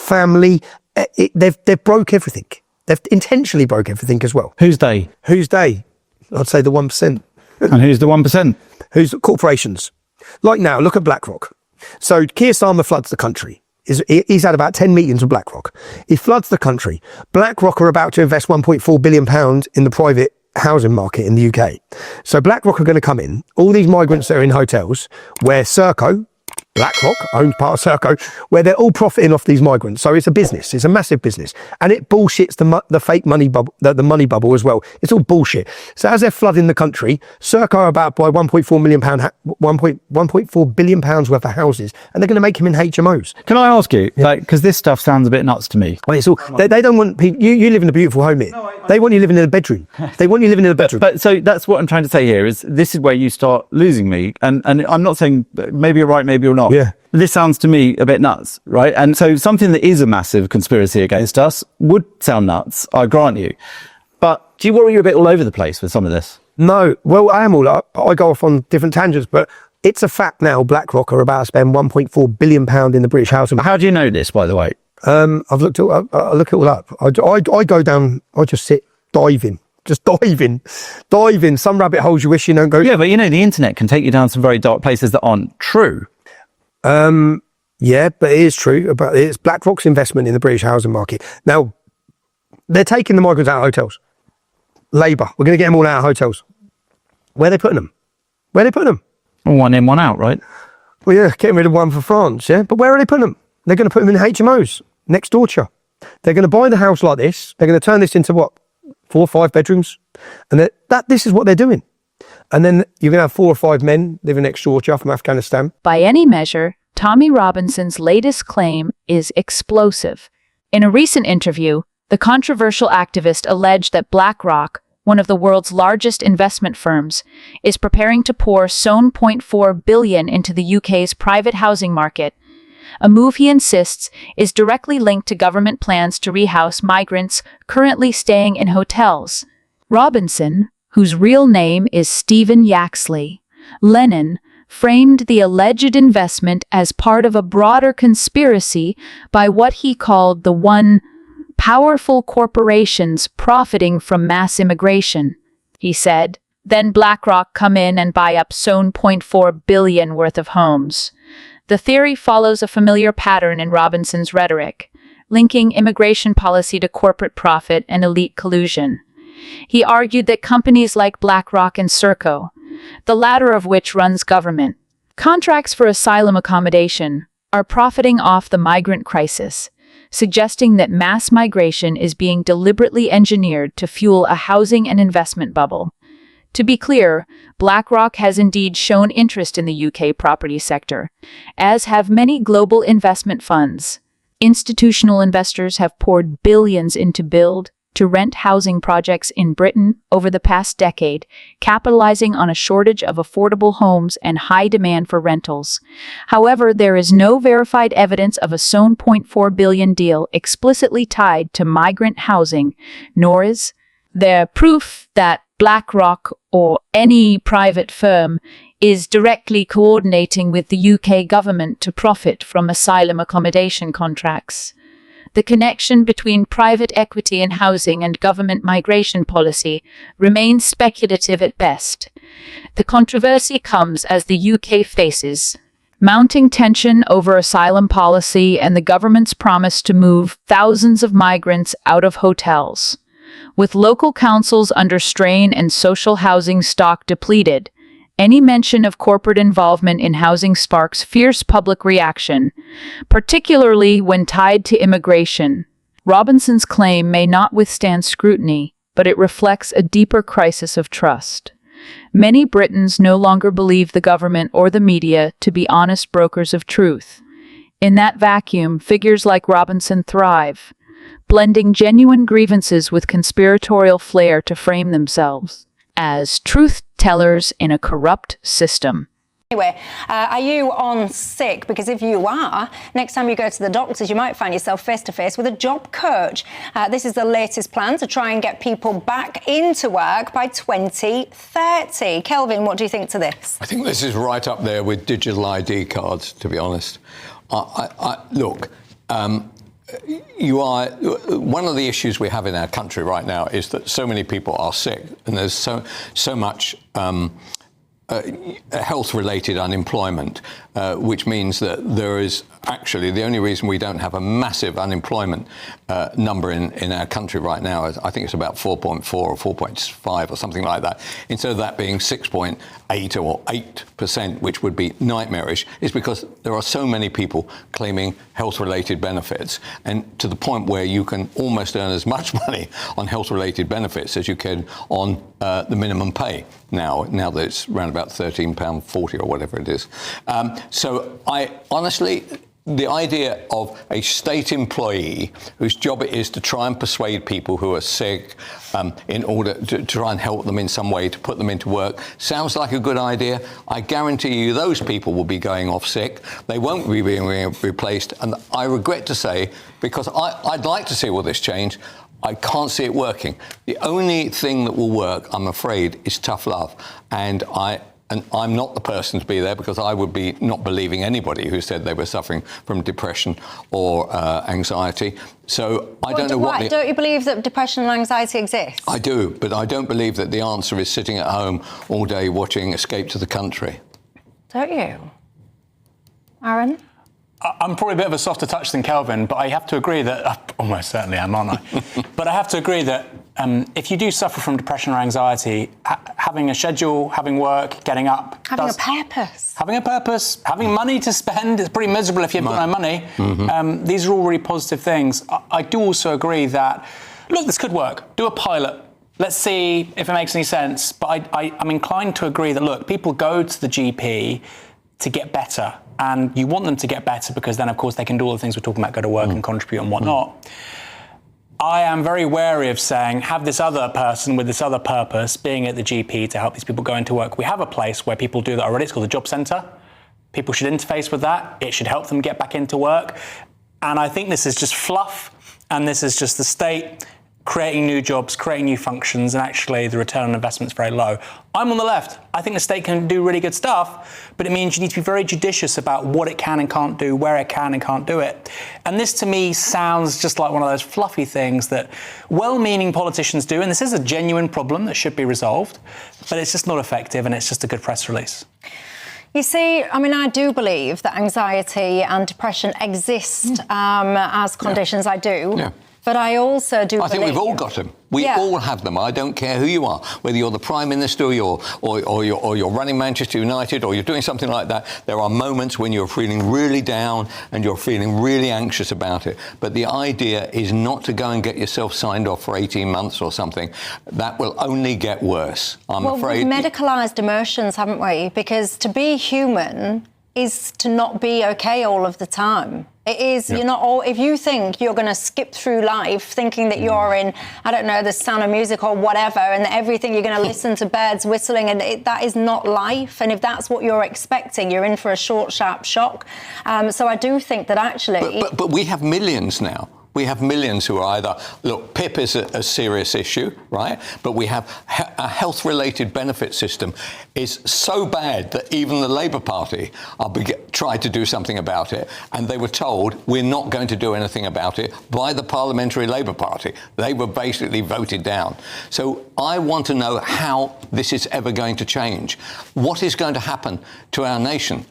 family. They've broke everything. They've intentionally broke everything as well. Who's they? Who's they? I'd say the 1%. And who's the 1%? Who's corporations? Like now, look at BlackRock. So Keir Starmer floods the country. He's had about 10 meetings with BlackRock. He floods the country. BlackRock are about to invest £1.4 billion in the private housing market in the UK. So BlackRock are going to come in. All these migrants that are in hotels where Serco, BlackRock, owns part of Serco, where they're all profiting off these migrants. So it's a business. It's a massive business. And it bullshits the fake money bubble, the money bubble as well. It's all bullshit. So as they're flooding the country, Serco are about to buy £1.4 billion worth of houses, and they're going to make them in HMOs. Can I ask you, because this stuff sounds a bit nuts to me. Well, it's all, they don't want people, you live in a beautiful home here. They want you living in a bedroom. They want you living in a bedroom. But so that's what I'm trying to say here is this is where you start losing me. And I'm not saying maybe you're right, maybe you're not. Yeah. This sounds to me a bit nuts, right? And so something that is a massive conspiracy against us would sound nuts, I grant you. But do you worry you're a bit all over the place with some of this? No. Well, I am all up. I go off on different tangents, but it's a fact now BlackRock are about to spend £1.4 billion in the British housing market. How do you know this, by the way? I've looked it up. I look it all up. I go down, I just sit diving. Just diving. Some rabbit holes you wish you don't go. Yeah, but you know, the internet can take you down some very dark places that aren't true. Yeah, but it is true. But it's BlackRock's investment in the British housing market. Now, they're taking the migrants out of hotels. Labour, we're going to get them all out of hotels. Where are they putting them? One in, one out, right? Well, yeah, getting rid of one for France, yeah? But where are they putting them? They're going to put them in HMOs next door to you. They're going to buy the house like this. They're going to turn this into what? 4 or 5 bedrooms? And this is what they're doing. And then you're going to have 4 or 5 men living next door to you from Afghanistan. By any measure, Tommy Robinson's latest claim is explosive. In a recent interview, the controversial activist alleged that BlackRock, one of the world's largest investment firms, is preparing to pour £7.4 billion into the UK's private housing market, a move he insists is directly linked to government plans to rehouse migrants currently staying in hotels. Robinson, whose real name is Stephen Yaxley Lennon, framed the alleged investment as part of a broader conspiracy by what he called the one powerful corporations profiting from mass immigration. He said, then BlackRock come in and buy up £7.4 billion worth of homes. The theory follows a familiar pattern in Robinson's rhetoric, linking immigration policy to corporate profit and elite collusion. He argued that companies like BlackRock and Serco, the latter of which runs government contracts for asylum accommodation, are profiting off the migrant crisis, suggesting that mass migration is being deliberately engineered to fuel a housing and investment bubble. To be clear, BlackRock has indeed shown interest in the UK property sector, as have many global investment funds. Institutional investors have poured billions into build-to-rent housing projects in Britain over the past decade, capitalizing on a shortage of affordable homes and high demand for rentals. However, there is no verified evidence of a £7.4 billion deal explicitly tied to migrant housing, nor is there proof that BlackRock or any private firm is directly coordinating with the UK government to profit from asylum accommodation contracts. The connection between private equity in housing and government migration policy remains speculative at best. The controversy comes as the UK faces mounting tension over asylum policy and the government's promise to move thousands of migrants out of hotels. With local councils under strain and social housing stock depleted, any mention of corporate involvement in housing sparks fierce public reaction, particularly when tied to immigration. Robinson's claim may not withstand scrutiny, but it reflects a deeper crisis of trust. Many Britons no longer believe the government or the media to be honest brokers of truth. In that vacuum, figures like Robinson thrive, blending genuine grievances with conspiratorial flair to frame themselves as truth-tellers in a corrupt system. Anyway, are you on sick? Because if you are, next time you go to the doctors, you might find yourself face-to-face with a job coach. This is the latest plan to try and get people back into work by 2030. Kelvin, what do you think to this? I think this is right up there with digital ID cards, to be honest. Look, you are, one of the issues we have in our country right now is that so many people are sick, and there's so much health-related unemployment, which means that there is actually the only reason we don't have a massive unemployment number in our country right now is I think it's about 4.4 or 4.5 or something like that. Instead of that being 6.8 or 8%, which would be nightmarish, is because there are so many people claiming health-related benefits, and to the point where you can almost earn as much money on health-related benefits as you can on the minimum pay now that it's around about £13.40 or whatever it is. So I honestly, the idea of a state employee whose job it is to try and persuade people who are sick in order to try and help them in some way to put them into work sounds like a good idea. I guarantee you those people will be going off sick. They won't be being replaced. And I regret to say, because I'd like to see all this change, I can't see it working. The only thing that will work, I'm afraid, is tough love. And I'm not the person to be there, because I would be not believing anybody who said they were suffering from depression or anxiety. So I don't know what... Don't you believe that depression and anxiety exist? I do, but I don't believe that the answer is sitting at home all day watching Escape to the Country. Don't you? Aaron? I'm probably a bit of a softer touch than Kelvin, but I have to agree that... almost certainly am, aren't I? But I have to agree that if you do suffer from depression or anxiety, having a schedule, having work, getting up... Having a purpose. Having a purpose, having money to spend. It's pretty miserable if you've got no money. Mm-hmm. These are all really positive things. I do also agree that, look, this could work. Do a pilot. Let's see if it makes any sense. But I'm inclined to agree that, look, people go to the GP to get better. And you want them to get better because then, of course, they can do all the things we're talking about, go to work and contribute and whatnot. I am very wary of saying, have this other person with this other purpose being at the GP to help these people go into work. We have a place where people do that already. It's called the job centre. People should interface with that. It should help them get back into work. And I think this is just fluff, and this is just the state creating new jobs, creating new functions, and actually the return on investment is very low. I'm on the left. I think the state can do really good stuff, but it means you need to be very judicious about what it can and can't do, where it can and can't do it. And this, to me, sounds just like one of those fluffy things that well-meaning politicians do, and this is a genuine problem that should be resolved, but it's just not effective, and it's just a good press release. You see, I mean, I do believe that anxiety and depression exist as conditions. I do. Yeah. But I also do believe... I think we've all got them. We all have them. I don't care who you are, whether you're the Prime Minister or you're running Manchester United or you're doing something like that. There are moments when you're feeling really down and you're feeling really anxious about it. But the idea is not to go and get yourself signed off for 18 months or something. That will only get worse, I'm afraid. We've medicalised emotions, haven't we? Because to be human is to not be okay all of the time. It is, you're not all, if you think you're going to skip through life thinking that you're in, I don't know, the Sound of Music or whatever, and that everything you're going to listen to birds whistling, and that is not life. And if that's what you're expecting, you're in for a short, sharp shock. So I do think that actually... But we have millions now. We have millions who are either, look, PIP is a serious issue, right? But we have a health-related benefit system is so bad that even the Labour Party tried to do something about it, and they were told we're not going to do anything about it by the Parliamentary Labour Party. They were basically voted down. So I want to know how this is ever going to change. What is going to happen to our nation?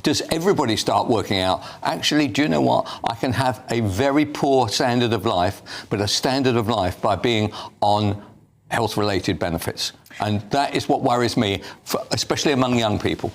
Does everybody start working out, actually, do you know what? I can have a very poor standard of life, but a standard of life by being on health-related benefits. And that is what worries me, especially among young people.